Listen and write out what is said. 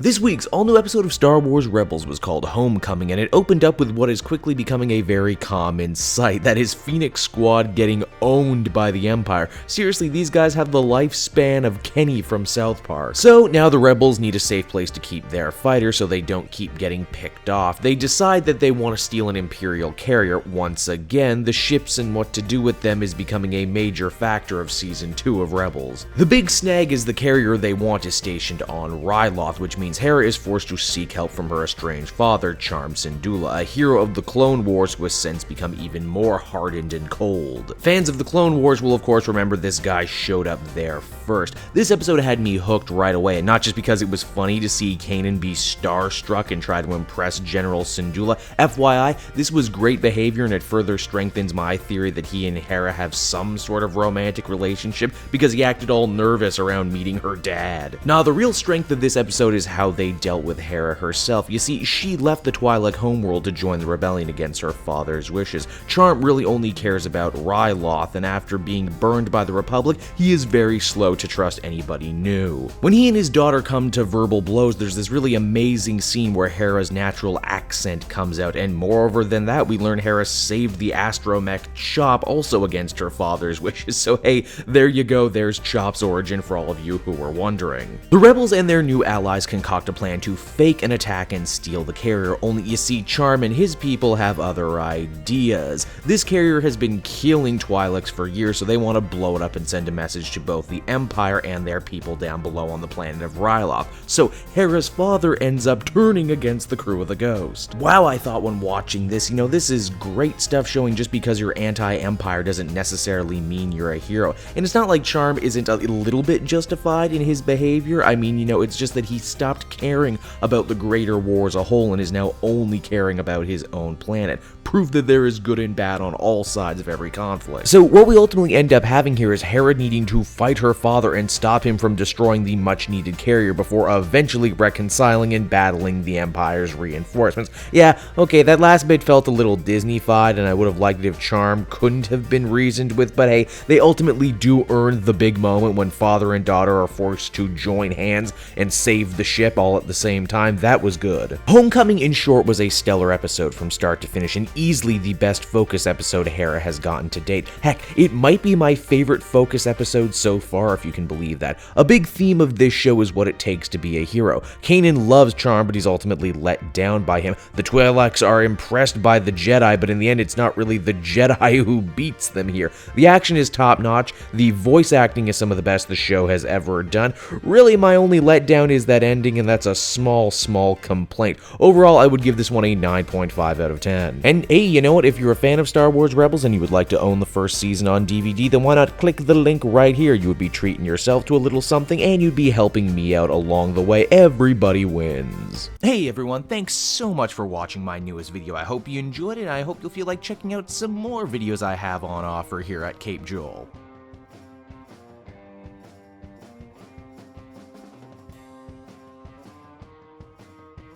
This week's all-new episode of Star Wars Rebels was called Homecoming, and it opened up with what is quickly becoming a very common sight, that is Phoenix Squad getting owned by the Empire. Seriously, these guys have the lifespan of Kenny from South Park. So now the Rebels need a safe place to keep their fighters so they don't keep getting picked off. They decide that they want to steal an Imperial carrier. Once again, the ships and what to do with them is becoming a major factor of Season 2 of Rebels. The big snag is the carrier they want is stationed on Ryloth, which means Hera is forced to seek help from her estranged father, Charm Syndulla, a hero of the Clone Wars who has since become even more hardened and cold. Fans of the Clone Wars will of course remember this guy showed up there first. This episode had me hooked right away, and not just because it was funny to see Kanan be starstruck and try to impress General Syndulla. FYI, this was great behavior, and it further strengthens my theory that he and Hera have some sort of romantic relationship because he acted all nervous around meeting her dad. Now, the real strength of this episode is how they dealt with Hera herself. You see, she left the Twi'lek homeworld to join the rebellion against her father's wishes. Charm really only cares about Ryloth, and after being burned by the Republic, he is very slow to trust anybody new. When he and his daughter come to verbal blows, there's this really amazing scene where Hera's natural accent comes out, and moreover than that, we learn Hera saved the astromech Chop also against her father's wishes. So hey, there you go, there's Chop's origin for all of you who were wondering. The Rebels and their new allies concoct a plan to fake an attack and steal the carrier, only you see Charm and his people have other ideas. This carrier has been killing Twi'leks for years, so they want to blow it up and send a message to both the Empire and their people down below on the planet of Ryloth. So Hera's father ends up turning against the crew of the Ghost. Wow, I thought when watching this, this is great stuff showing just because you're anti-Empire doesn't necessarily mean you're a hero. And it's not like Charm isn't a little bit justified in his behavior. I mean, it's just that he stopped caring about the greater war as a whole and is now only caring about his own planet. Proof that there is good and bad on all sides of every conflict. So what we ultimately end up having here is Hera needing to fight her father and stop him from destroying the much needed carrier before eventually reconciling and battling the Empire's reinforcements. Yeah, okay, that last bit felt a little Disney-fied, and I would have liked it if Charm couldn't have been reasoned with, but hey, they ultimately do earn the big moment when father and daughter are forced to join hands and save the ship all at the same time. That was good. Homecoming, in short, was a stellar episode from start to finish, and easily the best focus episode Hera has gotten to date. Heck, it might be my favorite focus episode so far, if you can believe that. A big theme of this show is what it takes to be a hero. Kanan loves Charm, but he's ultimately let down by him. The Twi'leks are impressed by the Jedi, but in the end, it's not really the Jedi who beats them here. The action is top-notch. The voice acting is some of the best the show has ever done. Really, my only letdown is that ending, and that's a small complaint. Overall, I would give this one a 9.5 out of 10. And hey, you know what? If you're a fan of Star Wars Rebels and you would like to own the first season on DVD, then why not click the link right here? You would be treating yourself to a little something, and you'd be helping me out along the way. Everybody wins. Hey everyone, thanks so much for watching my newest video. I hope you enjoyed it, and I hope you'll feel like checking out some more videos I have on offer here at Cape Joel.